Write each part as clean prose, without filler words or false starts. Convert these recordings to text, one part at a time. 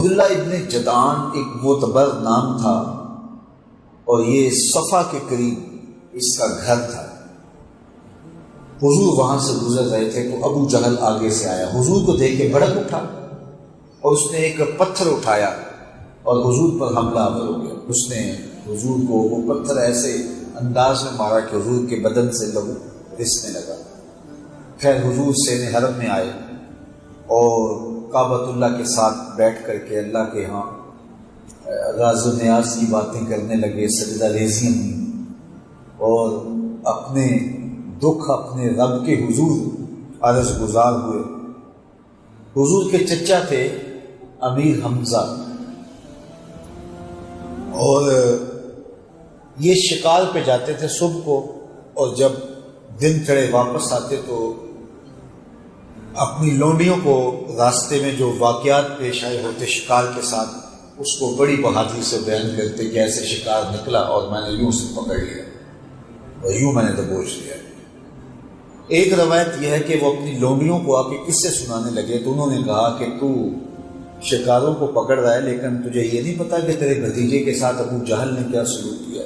عبداللہ ابن جدعان ایک معتبر نام تھا اور یہ صفا کے قریب اس کا گھر تھا۔ حضور وہاں سے گزر رہے تھے تو ابو جہل آگے سے آیا، حضور کو دیکھ کے بھڑک اٹھا اور اس نے ایک پتھر اٹھایا اور حضور پر حملہ آور ہو گیا۔ اس نے حضور کو وہ پتھر ایسے انداز میں مارا کہ حضور کے بدن سے لہو رسنے لگا۔ خیر حضور سین حرم میں آئے اور کعبۃ اللہ کے ساتھ بیٹھ کر کے اللہ کے ہاں راز و نیاز کی باتیں کرنے لگے، سجدہ ریزیاں ہوئیں اور اپنے دکھ اپنے رب کے حضور عرض گزار ہوئے۔ حضور کے چچا تھے امیر حمزہ، اور یہ شکار پہ جاتے تھے صبح کو، اور جب دن چڑھے واپس آتے تو اپنی لونڈیوں کو راستے میں جو واقعات پیش آئے ہوتے شکار کے ساتھ اس کو بڑی بہادری سے بیان کرتے کہ ایسے شکار نکلا اور میں نے یوں سے پکڑ لیا اور یوں میں نے دبوچ لیا۔ ایک روایت یہ ہے کہ وہ اپنی لونڈیوں کو آ کے قصے سنانے لگے تو انہوں نے کہا کہ تو شکاروں کو پکڑ رہا ہے لیکن تجھے یہ نہیں پتا کہ تیرے بھتیجے کے ساتھ ابو جہل نے کیا سلوک کیا۔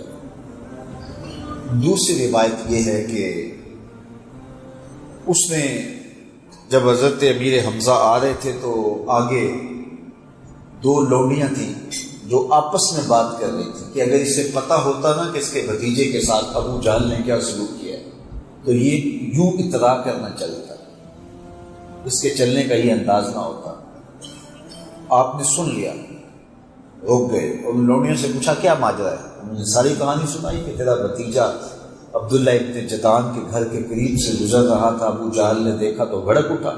دوسری روایت یہ ہے کہ اس نے جب حضرت امیر حمزہ آ رہے تھے تو آگے دو لونڈیاں تھیں جو آپس میں بات کر رہی تھیں کہ اگر اسے پتا ہوتا نا کہ اس کے بھتیجے کے ساتھ ابو جہل نے کیا سلوک کیا تو یہ یوں اطلاع کرنا چلتا، اس کے چلنے کا یہ انداز نہ ہوتا۔ آپ نے سن لیا، رک گئے اور ان لونڈیوں سے پوچھا کیا ماجرا ہے؟ انہوں نے ساری کہانی سنائی کہ تیرا بھتیجا عبداللہ ابن جدعان کے گھر کے قریب سے گزر رہا تھا، ابو جہل نے دیکھا تو بھڑک اٹھا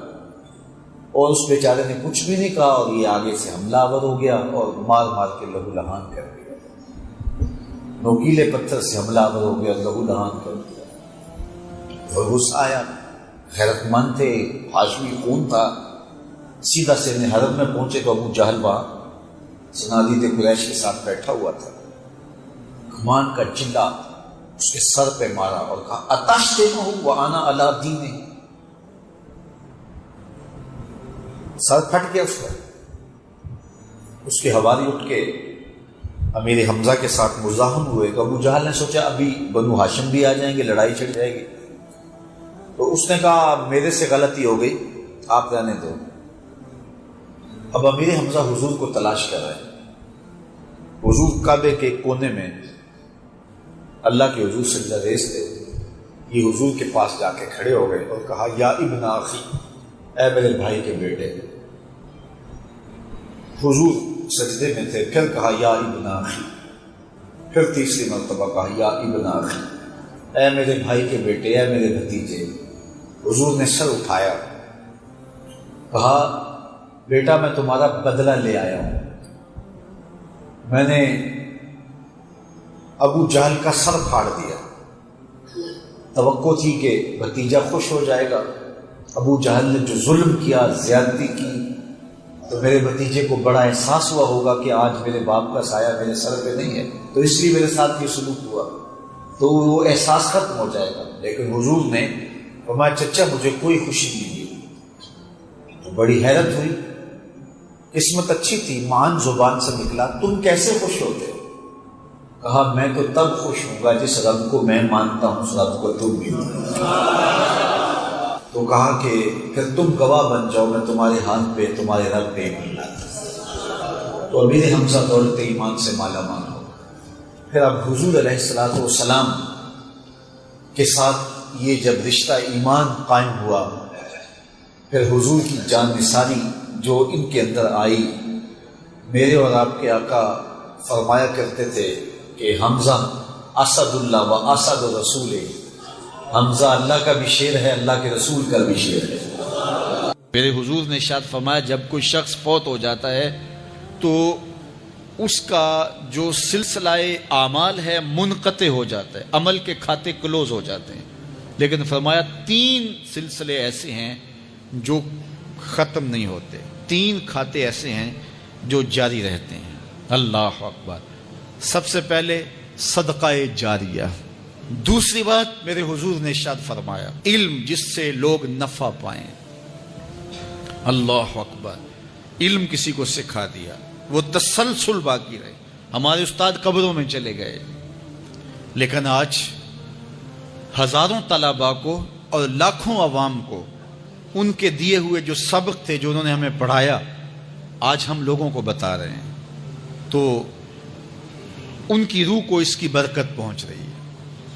اور اس بیچارے نے کچھ بھی نہیں کہا اور یہ آگے سے حملہ آور ہو گیا اور مار مار کے لہو لہان کر دیا، نوکیلے پتھر سے حملہ آور ہو گیا، لہو لہان کر دیا۔ اور غصہ آیا، غیرت مند تھے، ہاشمی خون تھا، سیدھا سین حرم میں پہنچے تو ابو جہل وہاں صنادید قریش کے ساتھ بیٹھا ہوا تھا۔ کمان کا چلا اس کے سر پہ مارا اور کہا اتشتمہ وانا علی دینہ، سر پھٹ گیا اس کا۔ اس کے حوالی اٹھ کے امیر حمزہ کے ساتھ مزاحم ہوئے تو ابو جہل نے سوچا ابھی بنو ہاشم بھی آ جائیں گے، لڑائی چھڑ جائے گی، تو اس نے کہا میرے سے غلطی ہو گئی، آپ رہنے دو۔ اب امیر حمزہ حضور کو تلاش کر رہے ہیں۔ حضور کعبے کے کونے میں اللہ کے حضور سجدہ ریز تھے، یہ حضور کے پاس جا کے کھڑے ہو گئے اور کہا یا ابن اخی، اے میرے بھائی کے بیٹے۔ حضور سجدے میں تھے، پھر کہا یا ابن اخی، پھر تیسری مرتبہ کہا یا ابن اخی، اے میرے بھائی کے بیٹے، اے میرے بھتیجے۔ حضور نے سر اٹھایا، کہا بیٹا میں تمہارا بدلہ لے آیا ہوں، میں نے ابو جہل کا سر پھاڑ دیا، توقع تھی کہ بھتیجا خوش ہو جائے گا، ابو جہل نے جو ظلم کیا، زیادتی کی، تو میرے بھتیجے کو بڑا احساس ہوا ہوگا کہ آج میرے باپ کا سایہ میرے سر پہ نہیں ہے، تو اس لیے میرے ساتھ یہ سلوک ہوا، تو وہ احساس ختم ہو جائے گا۔ لیکن حضور نے فرمایا چچا مجھے کوئی خوشی نہیں دی، تو بڑی حیرت ہوئی، قسمت اچھی تھی، مان زبان سے نکلا تم کیسے خوش ہوتے؟ کہا میں تو تب خوش ہوں گا جس رب کو میں مانتا ہوں اس رب کو تم بھی مانتے۔ تو کہا کہ پھر تم گواہ بن جاؤ، میں تمہارے ہاتھ پہ تمہارے رب پہ ایمان لاتا۔ تو امیر حمزہ دولت ایمان سے مالا مال ہو۔ پھر اب حضور علیہ الصلوۃ والسلام کے ساتھ یہ جب رشتہ ایمان قائم ہوا، پھر حضور کی جان نثاری جو ان کے اندر آئی، میرے اور آپ کے آقا فرمایا کرتے تھے کہ حمزہ اسد اللہ و اسد رسول، حمزہ اللہ کا بھی شیر ہے، اللہ کے رسول کا بھی شیر ہے۔ میرے حضور نے ارشاد فرمایا جب کوئی شخص فوت ہو جاتا ہے تو اس کا جو سلسلہ اعمال ہے منقطع ہو جاتا ہے، عمل کے کھاتے کلوز ہو جاتے ہیں، لیکن فرمایا 3 سلسلے ایسے ہیں جو ختم نہیں ہوتے، 3 کھاتے ایسے ہیں جو جاری رہتے ہیں۔ اللہ اکبر۔ سب سے پہلے صدقہ جاریہ، دوسری بات میرے حضور نے ارشاد فرمایا علم جس سے لوگ نفع پائیں، اللہ اکبر، علم کسی کو سکھا دیا، وہ تسلسل باقی رہے. ہمارے استاد قبروں میں چلے گئے، لیکن آج ہزاروں طلباء کو اور لاکھوں عوام کو ان کے دیے ہوئے جو سبق تھے، جو انہوں نے ہمیں پڑھایا، آج ہم لوگوں کو بتا رہے ہیں. تو ان کی روح کو اس کی برکت پہنچ رہی ہے.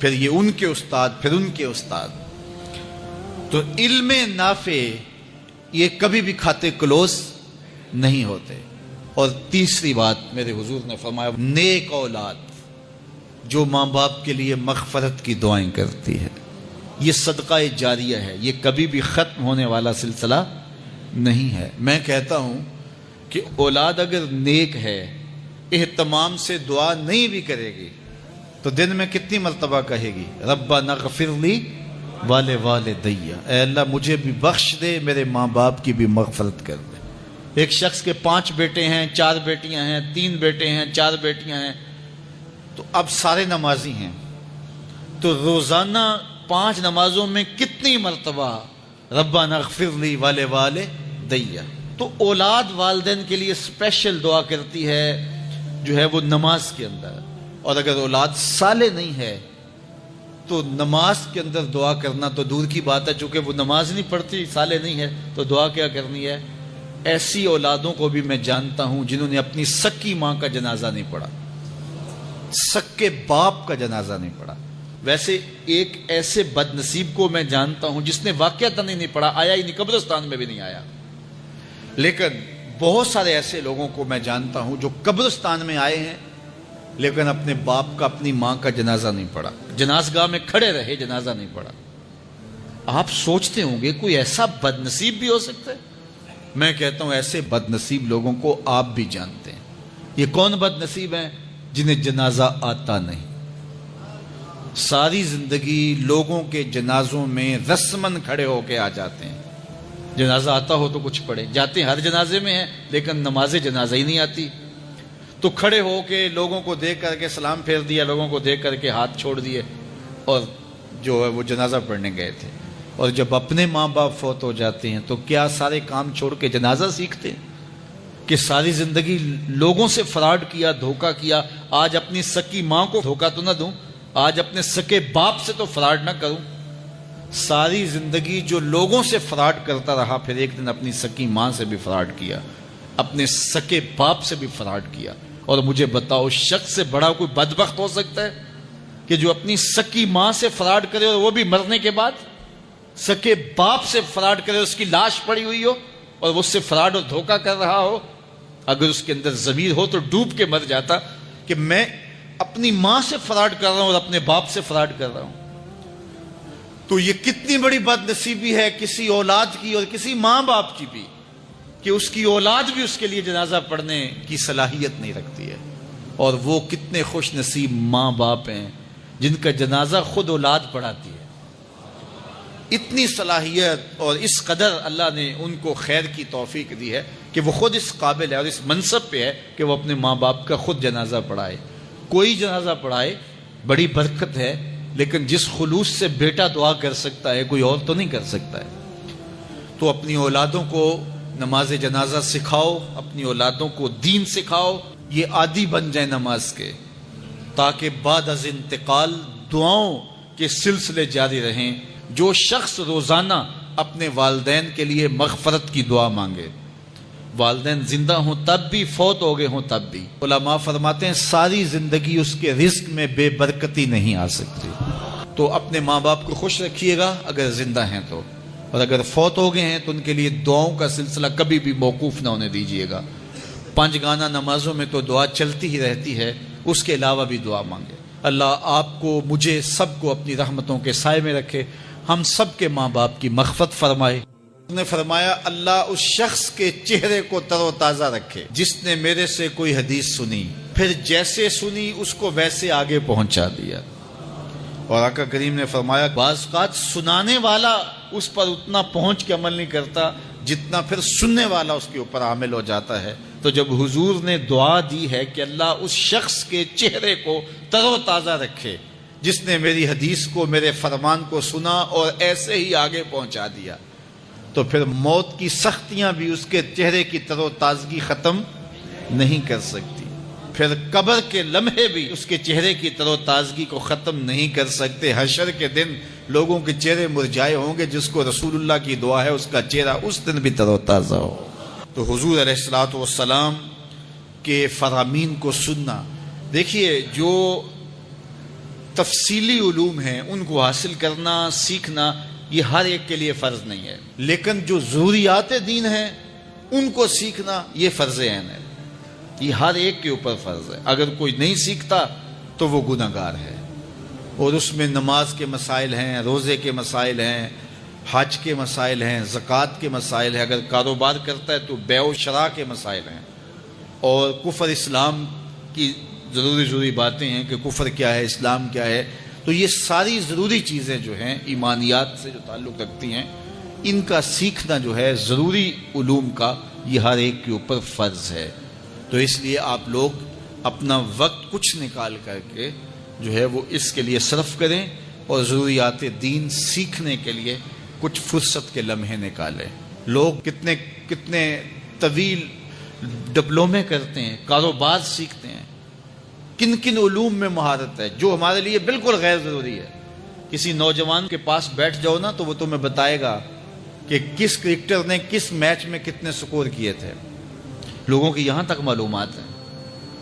پھر یہ ان کے استاد، پھر ان کے استاد. تو علم نافع یہ کبھی بھی کھاتے کلوز نہیں ہوتے. اور تیسری بات میرے حضور نے فرمایا، نیک اولاد جو ماں باپ کے لیے مغفرت کی دعائیں کرتی ہے، یہ صدقہ جاریہ ہے، یہ کبھی بھی ختم ہونے والا سلسلہ نہیں ہے. میں کہتا ہوں کہ اولاد اگر نیک ہے، اہتمام سے دعا نہیں بھی کرے گی تو دن میں کتنی مرتبہ کہے گی، ربنا اغفر لی ولوالدی، اے اللہ مجھے بھی بخش دے، میرے ماں باپ کی بھی مغفرت کر دے. ایک شخص کے 5 بیٹے ہیں، 4 بیٹیاں ہیں، 3 بیٹے ہیں، 4 بیٹیاں ہیں، تو اب سارے نمازی ہیں، تو روزانہ 5 نمازوں میں کتنی مرتبہ ربنا اغفر لی ولوالدی. تو اولاد والدین کے لیے اسپیشل دعا کرتی ہے، جو ہے وہ نماز کے اندر. اور اگر اولاد صالح نہیں ہے تو نماز کے اندر دعا کرنا تو دور کی بات ہے، چونکہ وہ نماز نہیں پڑھتی، صالح نہیں ہے، تو دعا کیا کرنی ہے. ایسی اولادوں کو بھی میں جانتا ہوں جنہوں نے اپنی سکی ماں کا جنازہ نہیں پڑھا، سکے باپ کا جنازہ نہیں پڑھا. ویسے ایک ایسے بد نصیب کو میں جانتا ہوں جس نے واقعتاً ہی نہیں پڑھا، آیا ہی نہیں، قبرستان میں بھی نہیں آیا. لیکن بہت سارے ایسے لوگوں کو میں جانتا ہوں جو قبرستان میں آئے ہیں لیکن اپنے باپ کا، اپنی ماں کا جنازہ نہیں پڑھا، جنازگاہ میں کھڑے رہے، جنازہ نہیں پڑھا. آپ سوچتے ہوں گے کوئی ایسا بد نصیب بھی ہو سکتا ہے؟ میں کہتا ہوں ایسے بد نصیب لوگوں کو آپ بھی جانتے ہیں. یہ کون بد نصیب ہیں؟ جنہیں جنازہ آتا نہیں، ساری زندگی لوگوں کے جنازوں میں رسماً کھڑے ہو کے آ جاتے ہیں. جنازہ آتا ہو تو کچھ پڑھے، جاتے ہیں ہر جنازے میں ہیں لیکن نماز جنازہ ہی نہیں آتی. تو کھڑے ہو کے لوگوں کو دیکھ کر کے سلام پھیر دیا، لوگوں کو دیکھ کر کے ہاتھ چھوڑ دیے، اور جو ہے وہ جنازہ پڑھنے گئے تھے. اور جب اپنے ماں باپ فوت ہو جاتے ہیں تو کیا سارے کام چھوڑ کے جنازہ سیکھتے ہیں کہ ساری زندگی لوگوں سے فراڈ کیا، دھوکہ کیا، آج اپنی سکی ماں کو دھوکہ تو نہ دوں، آج اپنے سکے باپ سے تو فراڈ نہ کروں. ساری زندگی جو لوگوں سے فراڈ کرتا رہا، پھر ایک دن اپنی سکی ماں سے بھی فراڈ کیا، اپنے سکے باپ سے بھی فراڈ کیا. اور مجھے بتاؤ شخص سے بڑا کوئی بدبخت ہو سکتا ہے کہ جو اپنی سکی ماں سے فراڈ کرے اور وہ بھی مرنے کے بعد، سکے باپ سے فراڈ کرے، اس کی لاش پڑی ہوئی ہو اور وہ اس سے فراڈ اور دھوکہ کر رہا ہو؟ اگر اس کے اندر ضمیر ہو تو ڈوب کے مر جاتا کہ میں اپنی ماں سے فراڈ کر رہا ہوں اور اپنے باپ سے فراڈ کر رہا ہوں. تو یہ کتنی بڑی بد نصیبی ہے کسی اولاد کی اور کسی ماں باپ کی بھی کہ اس کی اولاد بھی اس کے لیے جنازہ پڑھنے کی صلاحیت نہیں رکھتی ہے. اور وہ کتنے خوش نصیب ماں باپ ہیں جن کا جنازہ خود اولاد پڑھاتی ہے. اتنی صلاحیت اور اس قدر اللہ نے ان کو خیر کی توفیق دی ہے کہ وہ خود اس قابل ہے اور اس منصب پہ ہے کہ وہ اپنے ماں باپ کا خود جنازہ پڑھائے. کوئی جنازہ پڑھائے بڑی برکت ہے، لیکن جس خلوص سے بیٹا دعا کر سکتا ہے کوئی اور تو نہیں کر سکتا ہے. تو اپنی اولادوں کو نماز جنازہ سکھاؤ، اپنی اولادوں کو دین سکھاؤ، یہ عادی بن جائیں نماز کے، تاکہ بعد از انتقال دعاؤں کے سلسلے جاری رہیں. جو شخص روزانہ اپنے والدین کے لیے مغفرت کی دعا مانگے، والدین زندہ ہوں تب بھی، فوت ہو گئے ہوں تب بھی، علماء فرماتے ہیں ساری زندگی اس کے رزق میں بے برکتی نہیں آ سکتی. تو اپنے ماں باپ کو خوش رکھیے گا اگر زندہ ہیں تو، اور اگر فوت ہو گئے ہیں تو ان کے لیے دعاؤں کا سلسلہ کبھی بھی موقوف نہ ہونے دیجیے گا. 5 گانا نمازوں میں تو دعا چلتی ہی رہتی ہے، اس کے علاوہ بھی دعا مانگے. اللہ آپ کو، مجھے، سب کو اپنی رحمتوں کے سائے میں رکھے، ہم سب کے ماں باپ کی مغفرت فرمائے. اس نے فرمایا اللہ اس شخص کے چہرے کو تر و تازہ رکھے جس نے میرے سے کوئی حدیث سنی، پھر جیسے سنی اس کو ویسے آگے پہنچا دیا. اور آقا کریم نے فرمایا بعض اوقات سنانے والا اس پر اتنا پہنچ کے عمل نہیں کرتا جتنا پھر سننے والا اس کے اوپر عامل ہو جاتا ہے. تو جب حضور نے دعا دی ہے کہ اللہ اس شخص کے چہرے کو تر و تازہ رکھے جس نے میری حدیث کو، میرے فرمان کو سنا اور ایسے ہی آگے پہنچا دیا، تو پھر موت کی سختیاں بھی اس کے چہرے کی تر و تازگی ختم نہیں کر سکتی، پھر قبر کے لمحے بھی اس کے چہرے کی تر و تازگی کو ختم نہیں کر سکتے۔ حشر کے دن لوگوں کے چہرے مرجھائے ہوں گے، جس کو رسول اللہ کی دعا ہے اس کا چہرہ اس دن بھی تر و تازہ ہو۔ تو حضور علیہ الصلوۃ والسلام کے فرامین کو سننا، دیکھیے جو تفصیلی علوم ہیں ان کو حاصل کرنا، سیکھنا، یہ ہر ایک کے لیے فرض نہیں ہے، لیکن جو ضروریات دین ہیں ان کو سیکھنا یہ فرض عین ہے، یہ ہر ایک کے اوپر فرض ہے۔ اگر کوئی نہیں سیکھتا تو وہ گناہ گار ہے، اور اس میں نماز کے مسائل ہیں، روزے کے مسائل ہیں، حج کے مسائل ہیں، زکوٰۃ کے مسائل ہیں، اگر کاروبار کرتا ہے تو بیع و شراء کے مسائل ہیں، اور کفر اسلام کی ضروری باتیں ہیں کہ کفر کیا ہے، اسلام کیا ہے۔ تو یہ ساری ضروری چیزیں جو ہیں ایمانیات سے جو تعلق رکھتی ہیں، ان کا سیکھنا جو ہے ضروری علوم کا، یہ ہر ایک کے اوپر فرض ہے۔ تو اس لیے آپ لوگ اپنا وقت کچھ نکال کر کے جو ہے وہ اس کے لیے صرف کریں، اور ضروریات دین سیکھنے کے لیے کچھ فرصت کے لمحے نکالیں۔ لوگ کتنے طویل ڈپلومے کرتے ہیں، کاروبار سیکھتے ہیں، کن کن علوم میں مہارت ہے جو ہمارے لیے بالکل غیر ضروری ہے۔ کسی نوجوان کے پاس بیٹھ جاؤ نا تو وہ تمہیں بتائے گا کہ کس کرکٹر نے کس میچ میں کتنے سکور کیے تھے، لوگوں کی یہاں تک معلومات ہیں،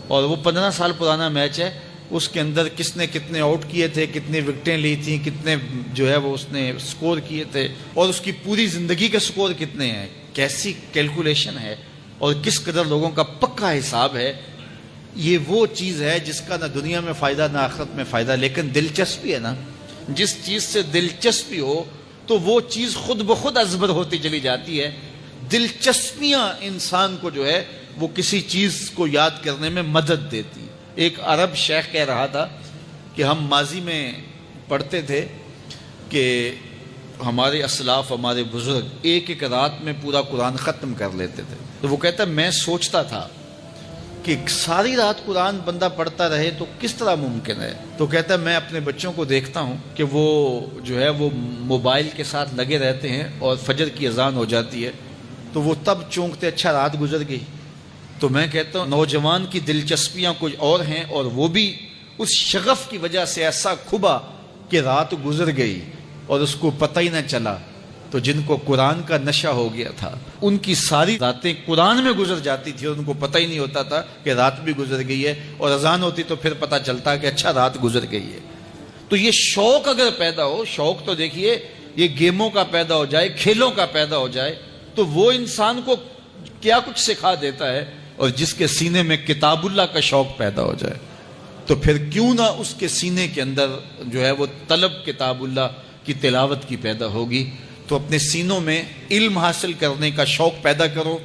اور وہ 15 سال پرانا میچ ہے، اس کے اندر کس نے کتنے آؤٹ کیے تھے، کتنے وکٹیں لی تھیں، کتنے جو ہے وہ اس نے سکور کیے تھے، اور اس کی پوری زندگی کے سکور کتنے ہیں، کیسی کیلکولیشن ہے، اور کس قدر لوگوں کا پکا حساب ہے۔ یہ وہ چیز ہے جس کا نہ دنیا میں فائدہ نہ آخرت میں فائدہ، لیکن دلچسپی ہے نا، جس چیز سے دلچسپی ہو تو وہ چیز خود بخود ازبر ہوتی چلی جاتی ہے۔ دلچسپیاں انسان کو جو ہے وہ کسی چیز کو یاد کرنے میں مدد دیتی۔ ایک عرب شیخ کہہ رہا تھا کہ ہم ماضی میں پڑھتے تھے کہ ہمارے اسلاف، ہمارے بزرگ ایک رات میں پورا قرآن ختم کر لیتے تھے۔ تو وہ کہتا ہے میں سوچتا تھا کہ ساری رات قرآن بندہ پڑھتا رہے تو کس طرح ممکن ہے؟ تو کہتا ہے میں اپنے بچوں کو دیکھتا ہوں کہ وہ جو ہے وہ موبائل کے ساتھ لگے رہتے ہیں، اور فجر کی اذان ہو جاتی ہے تو وہ تب چونکتے اچھا رات گزر گئی۔ تو میں کہتا ہوں نوجوان کی دلچسپیاں کچھ اور ہیں، اور وہ بھی اس شغف کی وجہ سے ایسا کھبا کہ رات گزر گئی اور اس کو پتہ ہی نہ چلا۔ تو جن کو قرآن کا نشہ ہو گیا تھا ان کی ساری راتیں قرآن میں گزر جاتی تھی، اور ان کو پتہ ہی نہیں ہوتا تھا کہ رات بھی گزر گئی ہے، اور اذان ہوتی تو پھر پتہ چلتا کہ اچھا رات گزر گئی ہے۔ تو یہ شوق اگر پیدا ہو، شوق تو دیکھیے یہ گیموں کا پیدا ہو جائے، کھیلوں کا پیدا ہو جائے، تو وہ انسان کو کیا کچھ سکھا دیتا ہے، اور جس کے سینے میں کتاب اللہ کا شوق پیدا ہو جائے تو پھر کیوں نہ اس کے سینے کے اندر جو ہے وہ طلب کتاب اللہ کی تلاوت کی پیدا ہوگی۔ تو اپنے سینوں میں علم حاصل کرنے کا شوق پیدا کرو،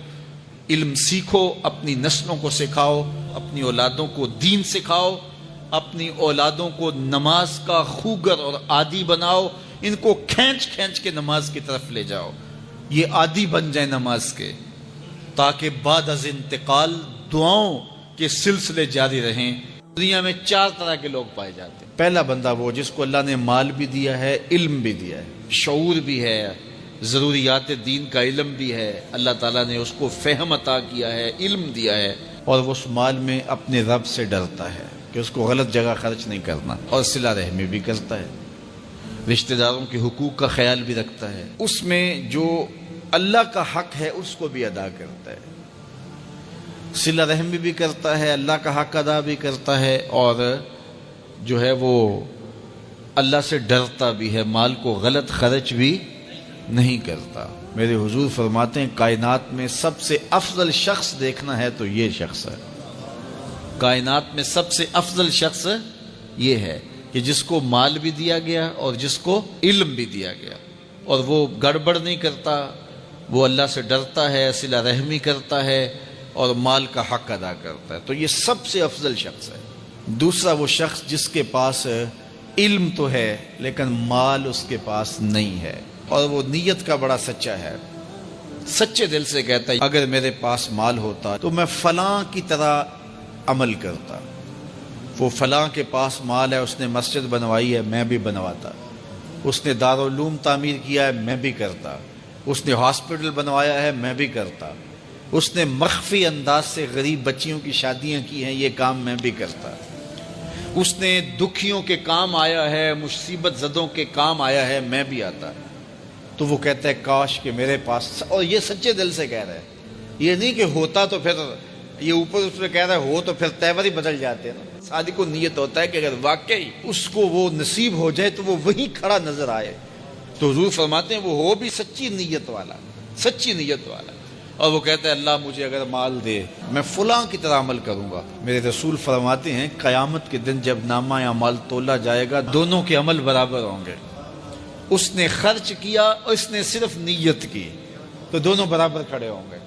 علم سیکھو، اپنی نسلوں کو سکھاؤ، اپنی اولادوں کو دین سکھاؤ، اپنی اولادوں کو نماز کا خوگر اور عادی بناؤ، ان کو کھینچ کھینچ کے نماز کی طرف لے جاؤ، یہ عادی بن جائیں نماز کے، تاکہ بعد از انتقال دعاؤں کے سلسلے جاری رہیں۔ دنیا میں 4 طرح کے لوگ پائے جاتے ہیں۔ پہلا بندہ وہ جس کو اللہ نے مال بھی دیا ہے، علم بھی دیا ہے، شعور بھی ہے، ضروریات دین کا علم بھی ہے، اللہ تعالیٰ نے اس کو فہم عطا کیا ہے، علم دیا ہے، اور وہ اس مال میں اپنے رب سے ڈرتا ہے کہ اس کو غلط جگہ خرچ نہیں کرنا، اور صلہ رحمی بھی کرتا ہے، رشتہ داروں کے حقوق کا خیال بھی رکھتا ہے، اس میں جو اللہ کا حق ہے اس کو بھی ادا کرتا ہے، صلہ رحمی بھی کرتا ہے، اللہ کا حق ادا بھی کرتا ہے، اور جو ہے وہ اللہ سے ڈرتا بھی ہے، مال کو غلط خرچ بھی نہیں کرتا۔ میرے حضور فرماتے ہیں کائنات میں سب سے افضل شخص دیکھنا ہے تو یہ شخص ہے، کائنات میں سب سے افضل شخص یہ ہے کہ جس کو مال بھی دیا گیا اور جس کو علم بھی دیا گیا، اور وہ گڑبڑ نہیں کرتا، وہ اللہ سے ڈرتا ہے، صلہ رحمی کرتا ہے، اور مال کا حق ادا کرتا ہے، تو یہ سب سے افضل شخص ہے۔ دوسرا وہ شخص جس کے پاس علم تو ہے لیکن مال اس کے پاس نہیں ہے، اور وہ نیت کا بڑا سچا ہے، سچے دل سے کہتا ہے اگر میرے پاس مال ہوتا تو میں فلاں کی طرح عمل کرتا، وہ فلاں کے پاس مال ہے، اس نے مسجد بنوائی ہے، میں بھی بنواتا، اس نے دارالعلوم تعمیر کیا ہے، میں بھی کرتا، اس نے ہاسپٹل بنوایا ہے، میں بھی کرتا، اس نے مخفی انداز سے غریب بچیوں کی شادیاں کی ہیں، یہ کام میں بھی کرتا، اس نے دکھیوں کے کام آیا ہے، مصیبت زدوں کے کام آیا ہے، میں بھی آتا۔ تو وہ کہتا ہے کاش کہ میرے پاس، اور یہ سچے دل سے کہہ رہا ہے، یہ نہیں کہ ہوتا تو پھر یہ اوپر اس میں کہہ رہا ہے ہو تو پھر تیور ہی بدل جاتے ہیں نا۔ صادق کو نیت ہوتا ہے کہ اگر واقعی اس کو وہ نصیب ہو جائے تو وہ وہیں کھڑا نظر آئے، تو حضور فرماتے ہیں وہ ہو بھی سچی نیت والا، سچی نیت والا، اور وہ کہتا ہے اللہ مجھے اگر مال دے میں فلاں کی طرح عمل کروں گا۔ میرے رسول فرماتے ہیں قیامت کے دن جب نامہ اعمال تولا جائے گا دونوں کے عمل برابر ہوں گے، اس نے خرچ کیا اور اس نے صرف نیت کی تو دونوں برابر کھڑے ہوں گے۔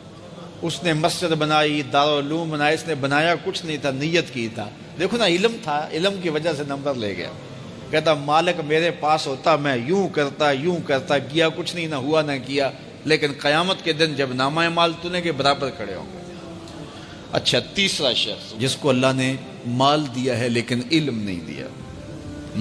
اس نے مسجد بنائی، دارالعلوم بنایا، اس نے بنایا کچھ نہیں تھا، نیت کی تھا، دیکھو نا علم تھا، علم کی وجہ سے نمبر لے گیا۔ کہتا مالک میرے پاس ہوتا میں یوں کرتا، کیا کچھ نہیں، نہ ہوا نہ کیا، لیکن قیامت کے دن جب نامہ اعمال تونے کے برابر کھڑے ہوں گے۔ اچھا، تیسرا شخص جس کو اللہ نے مال دیا ہے لیکن علم نہیں دیا،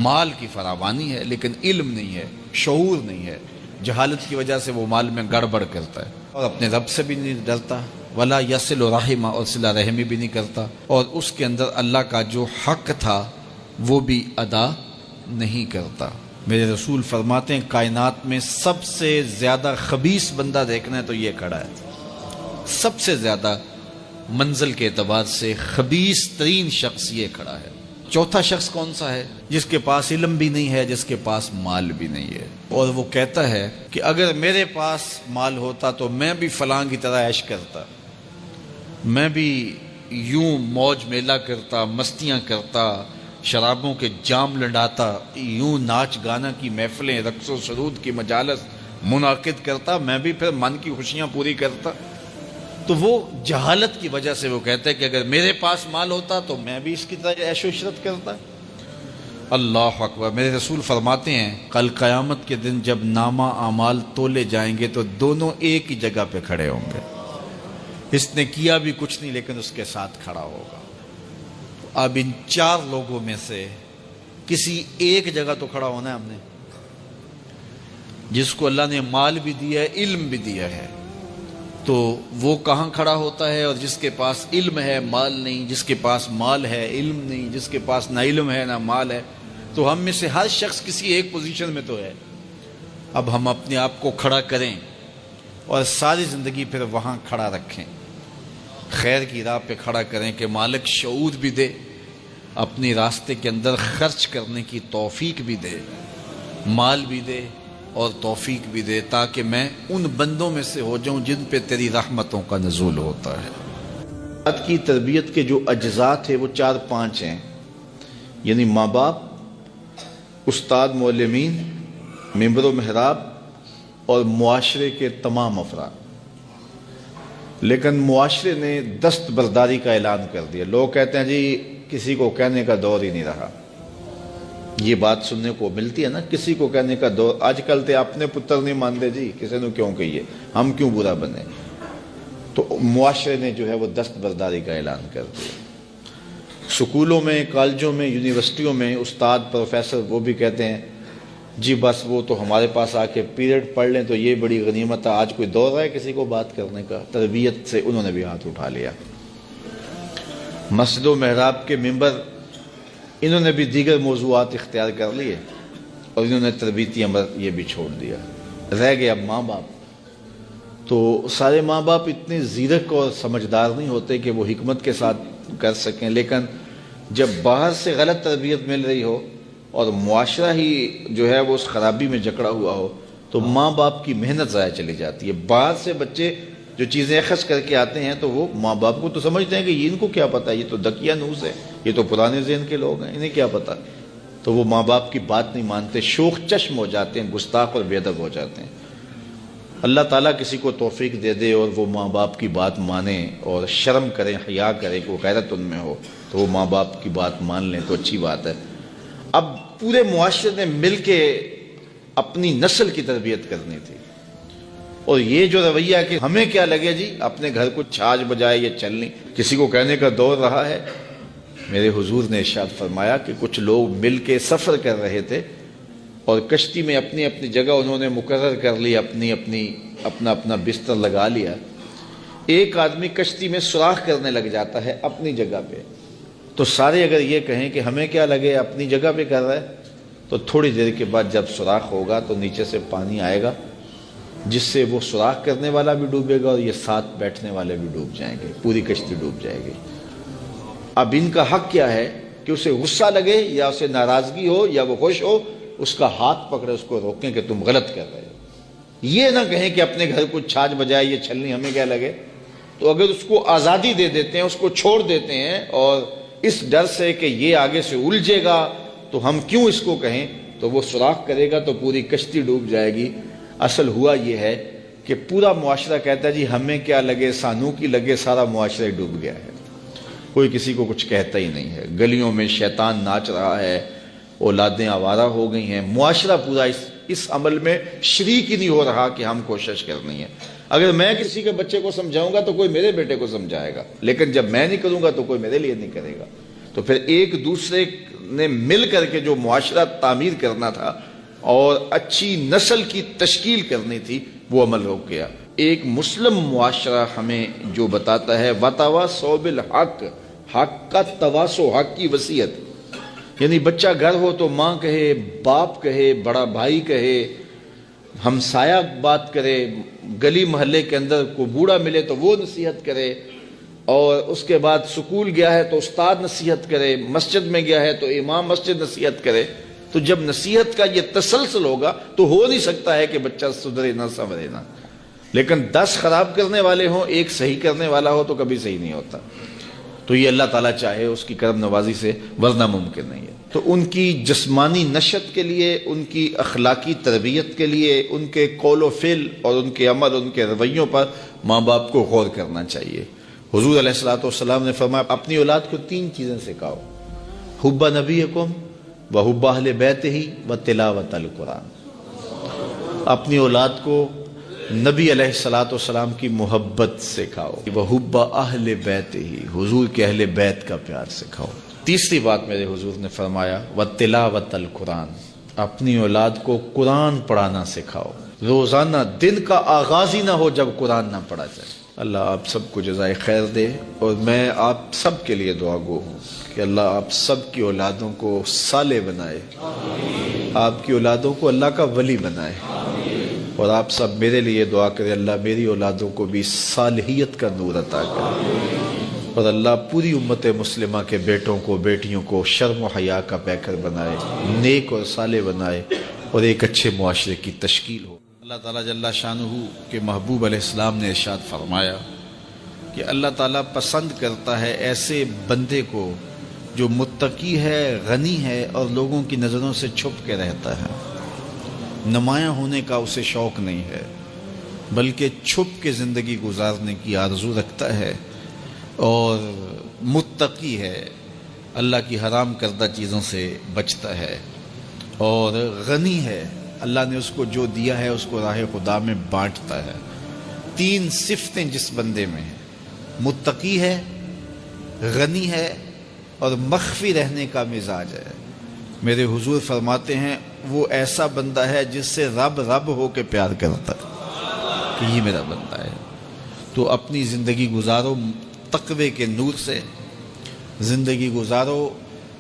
مال کی فراوانی ہے لیکن علم نہیں ہے، شعور نہیں ہے، جہالت کی وجہ سے وہ مال میں گڑبڑ کرتا ہے اور اپنے رب سے بھی نہیں ڈرتا، ولا یصل رحمہ، اور صلہ رحمی بھی نہیں کرتا، اور اس کے اندر اللہ کا جو حق تھا وہ بھی ادا نہیں کرتا۔ میرے رسول فرماتے ہیں کائنات میں سب سے زیادہ خبیث بندہ دیکھنا ہے تو یہ کھڑا ہے، سب سے زیادہ منزل کے اعتبار سے خبیث ترین شخص یہ کھڑا ہے۔ چوتھا شخص کون سا ہے؟ جس کے پاس علم بھی نہیں ہے، جس کے پاس مال بھی نہیں ہے، اور وہ کہتا ہے کہ اگر میرے پاس مال ہوتا تو میں بھی فلاں کی طرح عیش کرتا، میں بھی یوں موج میلہ کرتا، مستیاں کرتا، شرابوں کے جام لڑاتا، یوں ناچ گانا کی محفلیں، رقص و سرود کی مجالس منعقد کرتا، میں بھی پھر من کی خوشیاں پوری کرتا۔ تو وہ جہالت کی وجہ سے وہ کہتا ہے کہ اگر میرے پاس مال ہوتا تو میں بھی اس کی طرح عیش و عشرت کرتا۔ اللہ اکبر۔ میرے رسول فرماتے ہیں کل قیامت کے دن جب نامہ اعمال تولے جائیں گے تو دونوں ایک ہی جگہ پہ کھڑے ہوں گے، اس نے کیا بھی کچھ نہیں لیکن اس کے ساتھ کھڑا ہوگا۔ اب ان چار لوگوں میں سے کسی ایک جگہ تو کھڑا ہونا ہے ہم نے، جس کو اللہ نے مال بھی دیا ہے، علم بھی دیا ہے، تو وہ کہاں کھڑا ہوتا ہے؟ اور جس کے پاس علم ہے مال نہیں، جس کے پاس مال ہے علم نہیں، جس کے پاس نہ علم ہے نہ مال ہے، تو ہم میں سے ہر شخص کسی ایک پوزیشن میں تو ہے۔ اب ہم اپنے آپ کو کھڑا کریں اور ساری زندگی پھر وہاں کھڑا رکھیں، خیر کی راہ پہ کھڑا کریں کہ مالک شعور بھی دے، اپنی راستے کے اندر خرچ کرنے کی توفیق بھی دے، مال بھی دے اور توفیق بھی دے، تاکہ میں ان بندوں میں سے ہو جاؤں جن پہ تیری رحمتوں کا نزول ہوتا ہے۔ آج کی تربیت کے جو اجزاء تھے وہ 4-5 ہیں، یعنی ماں باپ، استاد معلمین، ممبر و محراب اور معاشرے کے تمام افراد۔ لیکن معاشرے نے دست برداری کا اعلان کر دیا، لوگ کہتے ہیں جی کسی کو کہنے کا دور ہی نہیں رہا۔ یہ بات سننے کو ملتی ہے نا، کسی کو کہنے کا دور، آج کل تے اپنے پتر نہیں مانتے جی، کسی نے کیوں کہیے، ہم کیوں برا بنے۔ تو معاشرے نے جو ہے وہ دست برداری کا اعلان کر دیا۔ سکولوں میں، کالجوں میں، یونیورسٹیوں میں استاد پروفیسر وہ بھی کہتے ہیں جی بس وہ تو ہمارے پاس آ کے پیریڈ پڑھ لیں تو یہ بڑی غنیمت ہے، آج کوئی دور ہے کسی کو بات کرنے کا۔ تربیت سے انہوں نے بھی ہاتھ اٹھا لیا۔ مسجد و محراب کے ممبر، انہوں نے بھی دیگر موضوعات اختیار کر لیے اور انہوں نے تربیتی امر یہ بھی چھوڑ دیا۔ رہ گئے اب ماں باپ۔ تو سارے ماں باپ اتنے زیرک اور سمجھدار نہیں ہوتے کہ وہ حکمت کے ساتھ کر سکیں، لیکن جب باہر سے غلط تربیت مل رہی ہو اور معاشرہ ہی جو ہے وہ اس خرابی میں جکڑا ہوا ہو تو ماں باپ کی محنت ضائع چلی جاتی ہے۔ باہر سے بچے جو چیزیں اخذ کر کے آتے ہیں تو وہ ماں باپ کو تو سمجھتے ہیں کہ یہ ان کو کیا پتہ، یہ تو دکیا نوز ہے، یہ تو پرانے ذہن کے لوگ ہیں، انہیں کیا پتہ، تو وہ ماں باپ کی بات نہیں مانتے، شوخ چشم ہو جاتے ہیں، گستاخ اور بے ادب ہو جاتے ہیں۔ اللہ تعالیٰ کسی کو توفیق دے دے اور وہ ماں باپ کی بات مانے اور شرم کریں، حیا کریں کہ وہ غیرت ان میں ہو، تو وہ ماں باپ کی بات مان لیں تو اچھی بات ہے۔ اب پورے معاشرے نے مل کے اپنی نسل کی تربیت کرنی تھی، اور یہ جو رویہ کہ ہمیں کیا لگے جی اپنے گھر کو چھاج بجائے یہ چلنی، کسی کو کہنے کا دور رہا ہے۔ میرے حضور نے ارشاد فرمایا کہ کچھ لوگ مل کے سفر کر رہے تھے اور کشتی میں اپنی اپنی جگہ انہوں نے مقرر کر لی، اپنا اپنا بستر لگا لیا۔ ایک آدمی کشتی میں سوراخ کرنے لگ جاتا ہے اپنی جگہ پہ، تو سارے اگر یہ کہیں کہ ہمیں کیا لگے اپنی جگہ پہ کر رہا ہے، تو تھوڑی دیر کے بعد جب سوراخ ہوگا تو نیچے سے پانی آئے گا، جس سے وہ سوراخ کرنے والا بھی ڈوبے گا اور یہ ساتھ بیٹھنے والے بھی ڈوب جائیں گے، پوری کشتی ڈوب جائے گی۔ اب ان کا حق کیا ہے کہ اسے غصہ لگے یا اسے ناراضگی ہو یا وہ خوش ہو، اس کا ہاتھ پکڑے، اس کو روکیں کہ تم غلط کر رہے ہو۔ یہ نہ کہیں کہ اپنے گھر کو چھاج بجائے، یہ چھلنی ہمیں کیا لگے۔ تو اگر اس کو آزادی دے دیتے ہیں، اس کو چھوڑ دیتے ہیں، اور اس ڈر سے کہ یہ آگے سے الجھے گا تو ہم کیوں اس کو کہیں، تو وہ سوراخ کرے گا تو پوری کشتی ڈوب جائے گی۔ اصل ہوا یہ ہے کہ پورا معاشرہ کہتا ہے جی ہمیں کیا لگے، سانو کی لگے، سارا معاشرہ ڈوب گیا ہے، کوئی کسی کو کچھ کہتا ہی نہیں ہے۔ گلیوں میں شیطان ناچ رہا ہے، اولادیں آوارہ ہو گئی ہیں، معاشرہ پورا اس عمل میں شریک ہی نہیں ہو رہا کہ ہم کوشش کرنی ہے۔ اگر میں کسی کے بچے کو سمجھاؤں گا تو کوئی میرے بیٹے کو سمجھائے گا، لیکن جب میں نہیں کروں گا تو کوئی میرے لیے نہیں کرے گا۔ تو پھر ایک دوسرے نے مل کر کے جو معاشرہ تعمیر کرنا تھا اور اچھی نسل کی تشکیل کرنی تھی، وہ عمل ہو گیا۔ ایک مسلم معاشرہ ہمیں جو بتاتا ہے وَتَوَاصَوْا بِالْحَقِّ، حق کا تواصو، حق کی وصیت، یعنی بچہ گھر ہو تو ماں کہے، باپ کہے، بڑا بھائی کہے، ہمسایہ بات کرے، گلی محلے کے اندر کوئی بوڑھا ملے تو وہ نصیحت کرے، اور اس کے بعد سکول گیا ہے تو استاد نصیحت کرے، مسجد میں گیا ہے تو امام مسجد نصیحت کرے۔ تو جب نصیحت کا یہ تسلسل ہوگا تو ہو نہیں سکتا ہے کہ بچہ سدھرے نہ سنورے نہ، لیکن 10 خراب کرنے والے ہوں، ایک صحیح کرنے والا ہو تو کبھی صحیح نہیں ہوتا۔ تو یہ اللہ تعالیٰ چاہے اس کی کرم نوازی سے، ورنہ ممکن نہیں ہے۔ تو ان کی جسمانی نشت کے لیے، ان کی اخلاقی تربیت کے لیے، ان کے قول و فعل اور ان کے عمل، ان کے رویوں پر ماں باپ کو غور کرنا چاہیے۔ حضور علیہ الصلوۃ والسلام نے فرمایا اپنی اولاد کو 3 چیزیں سکھاؤ، حب نبیکم وحب اہل بیتہ وتلاوت القرآن۔ اپنی اولاد کو نبی علیہ الصلوۃ والسلام کی محبت سکھاؤ، وحب اہل بیتہ، حضور کے اہل بیت کا پیار سکھاؤ۔ تیسری بات میرے حضور نے فرمایا وتلاوت القرآن، اپنی اولاد کو قرآن پڑھانا سکھاؤ۔ روزانہ دن کا آغاز ہی نہ ہو جب قرآن نہ پڑھا جائے۔ اللہ آپ سب کو جزائے خیر دے، اور میں آپ سب کے لیے دعا گو ہوں کہ اللہ آپ سب کی اولادوں کو صالح بنائے، آپ کی اولادوں کو اللہ کا ولی بنائے، اور آپ سب میرے لیے دعا کرے اللہ میری اولادوں کو بھی صالحیت کا نور عطا کرے، اور اللہ پوری امت مسلمہ کے بیٹوں کو بیٹیوں کو شرم و حیا کا پیکر بنائے، نیک اور صالح بنائے، اور ایک اچھے معاشرے کی تشکیل ہو۔ اللہ تعالیٰ جل شانہ کے محبوب علیہ السلام نے ارشاد فرمایا کہ اللہ تعالیٰ پسند کرتا ہے ایسے بندے کو جو متقی ہے، غنی ہے، اور لوگوں کی نظروں سے چھپ کے رہتا ہے۔ نمایاں ہونے کا اسے شوق نہیں ہے، بلکہ چھپ کے زندگی گزارنے کی آرزو رکھتا ہے، اور متقی ہے، اللہ کی حرام کردہ چیزوں سے بچتا ہے، اور غنی ہے، اللہ نے اس کو جو دیا ہے اس کو راہ خدا میں بانٹتا ہے۔ 3 صفتیں جس بندے میں ہیں، متقی ہے، غنی ہے، اور مخفی رہنے کا مزاج ہے، میرے حضور فرماتے ہیں وہ ایسا بندہ ہے جس سے رب ہو کے پیار کرتا ہے کہ یہ میرا بندہ ہے۔ تو اپنی زندگی گزارو تقوی کے نور سے، زندگی گزارو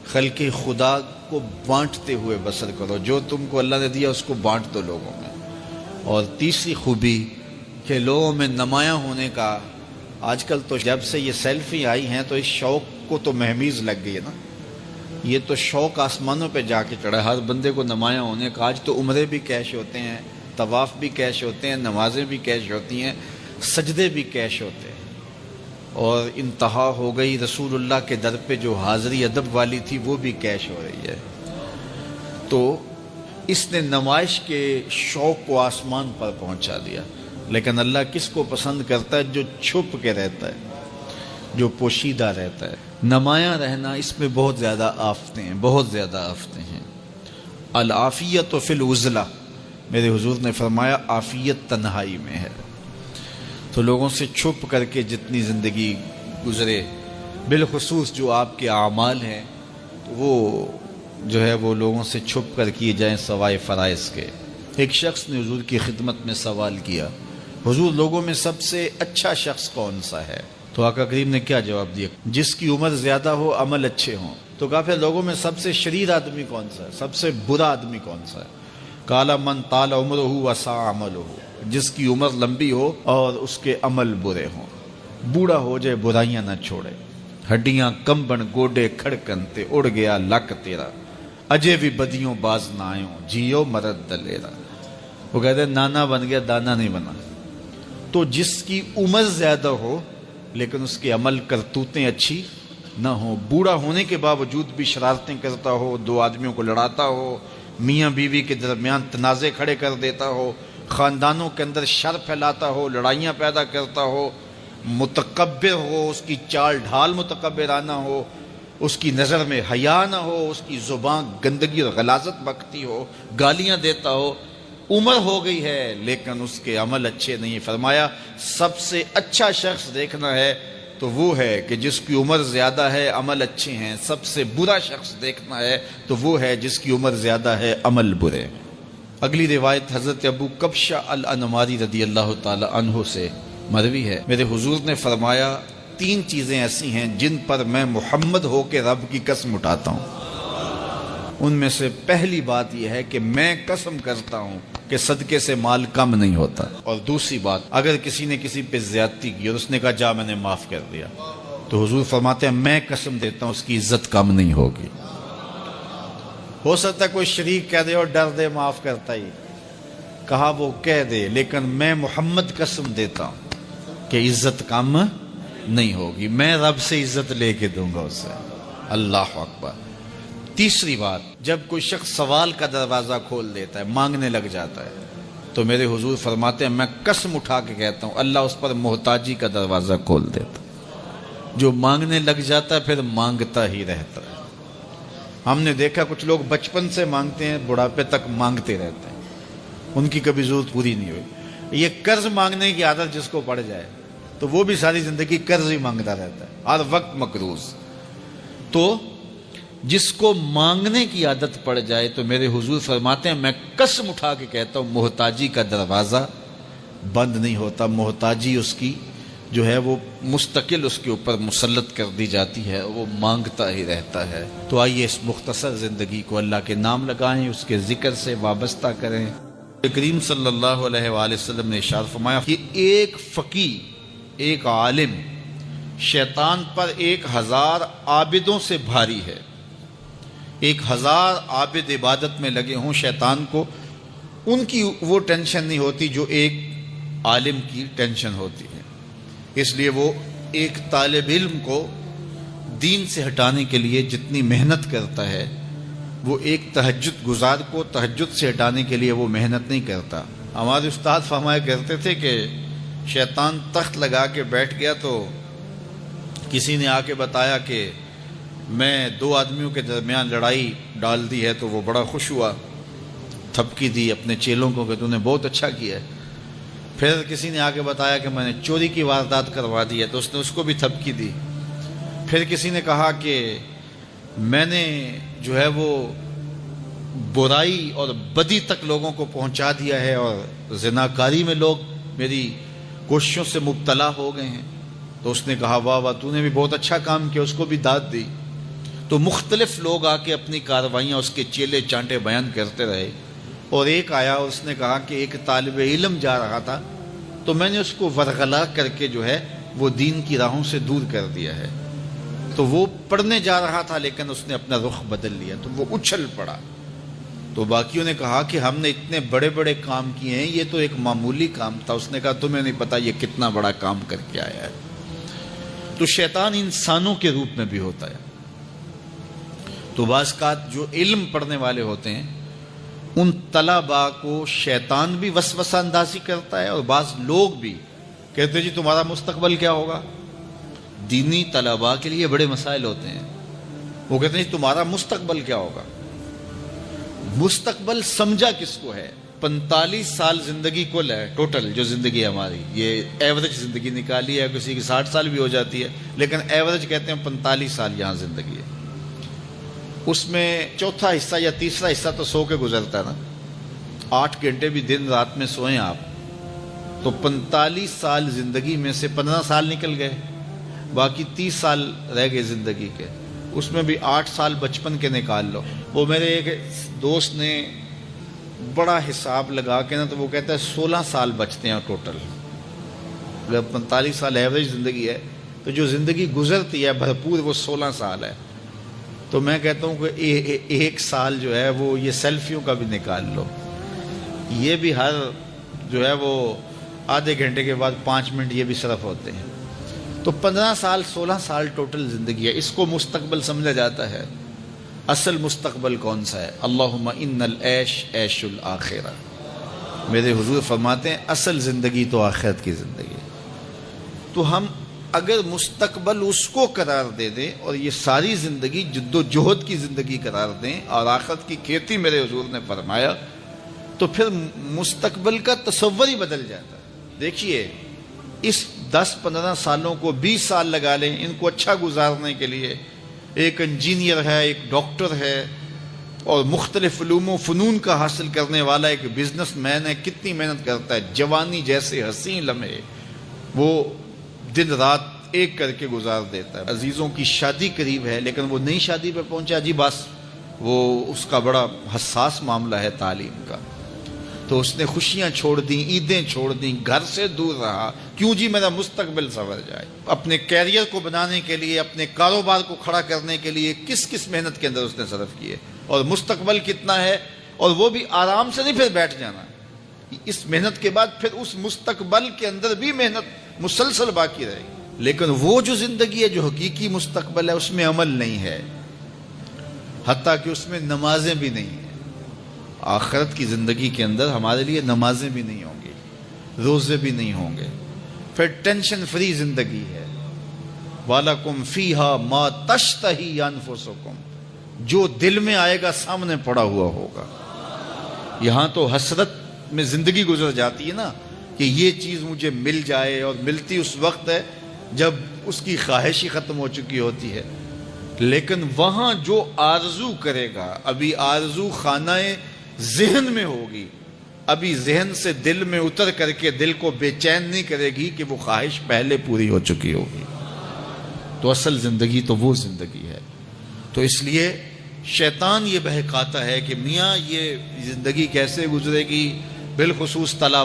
خلق خدا کو بانٹتے ہوئے بسر کرو، جو تم کو اللہ نے دیا اس کو بانٹ دو لوگوں میں۔ اور تیسری خوبی کہ لوگوں میں نمایاں ہونے کا، آج کل تو جب سے یہ سیلفی آئی ہیں تو اس شوق کو تو مہمیز لگ گئی ہے نا، یہ تو شوق آسمانوں پہ جا کے چڑھا ہر بندے کو نمایاں ہونے کا۔ آج تو عمرے بھی کیش ہوتے ہیں، طواف بھی کیش ہوتے ہیں، نمازیں بھی کیش ہوتی ہیں، سجدے بھی کیش ہوتے ہیں، اور انتہا ہو گئی رسول اللہ کے در پہ جو حاضری ادب والی تھی وہ بھی کیش ہو رہی ہے۔ تو اس نے نمائش کے شوق کو آسمان پر پہنچا دیا، لیکن اللہ کس کو پسند کرتا ہے؟ جو چھپ کے رہتا ہے، جو پوشیدہ رہتا ہے۔ نمایاں رہنا اس میں بہت زیادہ آفتیں ہیں، بہت زیادہ آفتیں ہیں۔ العافیت فی العزلہ، میرے حضور نے فرمایا عافیت تنہائی میں ہے۔ تو لوگوں سے چھپ کر کے جتنی زندگی گزرے، بالخصوص جو آپ کے اعمال ہیں وہ جو ہے وہ لوگوں سے چھپ کر کیے جائیں سوائے فرائض کے۔ ایک شخص نے حضور کی خدمت میں سوال کیا، حضور لوگوں میں سب سے اچھا شخص کون سا ہے؟ تو آقا کریم نے کیا جواب دیا؟ جس کی عمر زیادہ ہو، عمل اچھے ہوں۔ تو کہا پھر لوگوں میں سب سے شریر آدمی کون سا ہے، سب سے برا آدمی کون سا ہے؟ قال من طال عمرہ وسع عملہ، جس کی عمر لمبی ہو اور اس کے عمل برے ہوں، بوڑھا ہو جائے برائیاں نہ چھوڑے، ہڈیاں کمبن گوڈے کھڑکن تے اڑ گیا لک تیرا، اجے بھی بدیوں باز نہ آئوں، جیو مرد دلیرا۔ وہ کہتے ہیں نانا بن گیا دانا نہیں بنا۔ تو جس کی عمر زیادہ ہو لیکن اس کے عمل کرتوتیں اچھی نہ ہوں، بوڑھا ہونے کے باوجود بھی شرارتیں کرتا ہو، دو آدمیوں کو لڑاتا ہو، میاں بیوی کے درمیان تنازع کھڑے کر دیتا ہو، خاندانوں کے اندر شر پھیلاتا ہو، لڑائیاں پیدا کرتا ہو، متکبر ہو، اس کی چال ڈھال متکبرانہ ہو، اس کی نظر میں حیا نہ ہو، اس کی زبان گندگی اور غلاظت بکتی ہو، گالیاں دیتا ہو، عمر ہو گئی ہے لیکن اس کے عمل اچھے نہیں۔ فرمایا سب سے اچھا شخص دیکھنا ہے تو وہ ہے کہ جس کی عمر زیادہ ہے، عمل اچھے ہیں۔ سب سے برا شخص دیکھنا ہے تو وہ ہے جس کی عمر زیادہ ہے، عمل برے ہیں۔ اگلی روایت حضرت ابو کبشہ الانماری رضی اللہ تعالی عنہ سے مروی ہے، میرے حضور نے فرمایا 3 چیزیں ایسی ہیں جن پر میں محمد ہو کے رب کی قسم اٹھاتا ہوں۔ ان میں سے پہلی بات یہ ہے کہ میں قسم کرتا ہوں کہ صدقے سے مال کم نہیں ہوتا، اور دوسری بات اگر کسی نے کسی پہ زیادتی کی اور اس نے کہا جا میں نے معاف کر دیا، تو حضور فرماتے ہیں میں قسم دیتا ہوں اس کی عزت کم نہیں ہوگی۔ ہو سکتا ہے کوئی شریک کہہ دے اور ڈر دے معاف کرتا ہی، کہا وہ کہہ دے، لیکن میں محمد قسم دیتا ہوں کہ عزت کم نہیں ہوگی، میں رب سے عزت لے کے دوں گا اسے۔ اللہ اکبر۔ تیسری بات، جب کوئی شخص سوال کا دروازہ کھول دیتا ہے، مانگنے لگ جاتا ہے، تو میرے حضور فرماتے ہیں میں قسم اٹھا کے کہتا ہوں اللہ اس پر محتاجی کا دروازہ کھول دیتا۔ جو مانگنے لگ جاتا ہے پھر مانگتا ہی رہتا ہے۔ ہم نے دیکھا کچھ لوگ بچپن سے مانگتے ہیں، بڑھاپے تک مانگتے رہتے ہیں، ان کی کبھی ضرورت پوری نہیں ہوئی۔ یہ قرض مانگنے کی عادت جس کو پڑ جائے تو وہ بھی ساری زندگی قرض ہی مانگتا رہتا ہے، ہر وقت مقروض۔ تو جس کو مانگنے کی عادت پڑ جائے تو میرے حضور فرماتے ہیں میں قسم اٹھا کے کہتا ہوں محتاجی کا دروازہ بند نہیں ہوتا، محتاجی اس کی جو ہے وہ مستقل اس کے اوپر مسلط کر دی جاتی ہے، وہ مانگتا ہی رہتا ہے۔ تو آئیے اس مختصر زندگی کو اللہ کے نام لگائیں، اس کے ذکر سے وابستہ کریں۔ کریم صلی اللہ علیہ وآلہ وسلم نے ارشاد فرمایا کہ ایک فقی، ایک عالم شیطان پر 1000 عابدوں سے بھاری ہے۔ 1000 عابد عبادت میں لگے ہوں شیطان کو ان کی وہ ٹینشن نہیں ہوتی جو ایک عالم کی ٹینشن ہوتی ہے۔ اس لیے وہ ایک طالب علم کو دین سے ہٹانے کے لیے جتنی محنت کرتا ہے وہ ایک تہجد گزار کو تہجد سے ہٹانے کے لیے وہ محنت نہیں کرتا۔ ہمارے استاد فرمایا کرتے تھے کہ شیطان تخت لگا کے بیٹھ گیا تو کسی نے آ کے بتایا کہ میں 2 آدمیوں کے درمیان لڑائی ڈال دی ہے، تو وہ بڑا خوش ہوا، تھپکی دی اپنے چیلوں کو کہ تو نے بہت اچھا کیا ہے۔ پھر کسی نے آ کے بتایا کہ میں نے چوری کی واردات کروا دی ہے، تو اس نے اس کو بھی تھپکی دی۔ پھر کسی نے کہا کہ میں نے جو ہے وہ برائی اور بدی تک لوگوں کو پہنچا دیا ہے اور زناکاری میں لوگ میری کوششوں سے مبتلا ہو گئے ہیں، تو اس نے کہا واہ واہ تو نے بھی بہت اچھا کام کیا، اس کو بھی داد دی۔ تو مختلف لوگ آ کے اپنی کاروائیاں اس کے چیلے چانٹے بیان کرتے رہے، اور ایک آیا اور اس نے کہا کہ ایک طالب علم جا رہا تھا تو میں نے اس کو ورغلا کر کے جو ہے وہ دین کی راہوں سے دور کر دیا ہے۔ تو وہ پڑھنے جا رہا تھا لیکن اس نے اپنا رخ بدل لیا تو وہ اچھل پڑا۔ تو باقیوں نے کہا کہ ہم نے اتنے بڑے بڑے کام کیے ہیں، یہ تو ایک معمولی کام تھا۔ اس نے کہا تمہیں نہیں پتا یہ کتنا بڑا کام کر کے آیا ہے۔ تو شیطان انسانوں کے روپ میں بھی ہوتا ہے۔ تو بعض اوقات جو علم پڑھنے والے ہوتے ہیں ان طلباء کو شیطان بھی وسوسہ اندازی کرتا ہے، اور بعض لوگ بھی کہتے ہیں جی تمہارا مستقبل کیا ہوگا۔ دینی طلباء کے لیے بڑے مسائل ہوتے ہیں، وہ کہتے ہیں جی تمہارا مستقبل کیا ہوگا۔ مستقبل سمجھا کس کو ہے؟ 45 سال زندگی کل ہے، ٹوٹل جو زندگی ہے ہماری، یہ ایوریج زندگی نکالی ہے، کسی کی 60 سال بھی ہو جاتی ہے، لیکن ایوریج کہتے ہیں 45 سال یہاں زندگی ہے۔ اس میں چوتھا حصہ یا تیسرا حصہ تو سو کے گزرتا ہے نا. 8 گھنٹے بھی دن رات میں سوئیں آپ تو 45 سال زندگی میں سے 15 سال نکل گئے, باقی 30 سال رہ گئے زندگی کے. اس میں بھی 8 سال بچپن کے نکال لو. وہ میرے ایک دوست نے بڑا حساب لگا کے نا تو وہ کہتا ہے 16 سال بچتے ہیں ٹوٹل. اگر 45 سال ایوریج زندگی ہے تو جو زندگی گزرتی ہے بھرپور وہ 16 سال ہے. تو میں کہتا ہوں کہ 1 سال جو ہے وہ یہ سیلفیوں کا بھی نکال لو, یہ بھی ہر جو ہے وہ آدھے گھنٹے کے بعد 5 منٹ یہ بھی صرف ہوتے ہیں. تو 15 سال 16 سال ٹوٹل زندگی ہے. اس کو مستقبل سمجھا جاتا ہے. اصل مستقبل کون سا ہے؟ اللہم ان العیش عیش الآخرہ. میرے حضور فرماتے ہیں اصل زندگی تو آخرت کی زندگی ہے. تو ہم اگر مستقبل اس کو قرار دے دیں اور یہ ساری زندگی جد و جہد کی زندگی قرار دیں اور آخرت کی کھیتی میرے حضور نے فرمایا, تو پھر مستقبل کا تصور ہی بدل جاتا ہے. دیکھیے اس 10-15 سالوں کو 20 سال لگا لیں ان کو اچھا گزارنے کے لیے. ایک انجینئر ہے, ایک ڈاکٹر ہے اور مختلف علوم و فنون کا حاصل کرنے والا ایک بزنس مین ہے, کتنی محنت کرتا ہے. جوانی جیسے حسین لمحے وہ دن رات ایک کر کے گزار دیتا ہے. عزیزوں کی شادی قریب ہے لیکن وہ نئی شادی پہ پہنچا جی بس وہ اس کا بڑا حساس معاملہ ہے تعلیم کا, تو اس نے خوشیاں چھوڑ دیں, عیدیں چھوڑ دیں, گھر سے دور رہا. کیوں جی؟ میرا مستقبل سنور جائے. اپنے کیریئر کو بنانے کے لیے, اپنے کاروبار کو کھڑا کرنے کے لیے کس محنت کے اندر اس نے صرف کیے, اور مستقبل کتنا ہے. اور وہ بھی آرام سے نہیں پھر بیٹھ جانا, اس محنت کے بعد پھر اس مستقبل کے اندر بھی محنت مسلسل باقی رہے گی. لیکن وہ جو زندگی ہے جو حقیقی مستقبل ہے اس میں عمل نہیں ہے, حتیٰ کہ اس میں نمازیں بھی نہیں ہیں. آخرت کی زندگی کے اندر ہمارے لیے نمازیں بھی نہیں ہوں گی, روزے بھی نہیں ہوں گے. پھر ٹینشن فری زندگی ہے. وَلَكُمْ فِيهَا مَا تَشْتَهِي أَنفُسُكُمْ, جو دل میں آئے گا سامنے پڑا ہوا ہوگا. یہاں تو حسرت میں زندگی گزر جاتی ہے نا کہ یہ چیز مجھے مل جائے, اور ملتی اس وقت ہے جب اس کی خواہش ہی ختم ہو چکی ہوتی ہے. لیکن وہاں جو آرزو کرے گا, ابھی آرزو خانہ ذہن میں ہوگی, ابھی ذہن سے دل میں اتر کر کے دل کو بے چین نہیں کرے گی کہ وہ خواہش پہلے پوری ہو چکی ہوگی. تو اصل زندگی تو وہ زندگی ہے. تو اس لیے شیطان یہ بہکاتا ہے کہ میاں یہ زندگی کیسے گزرے گی, بالخصوص طلبہ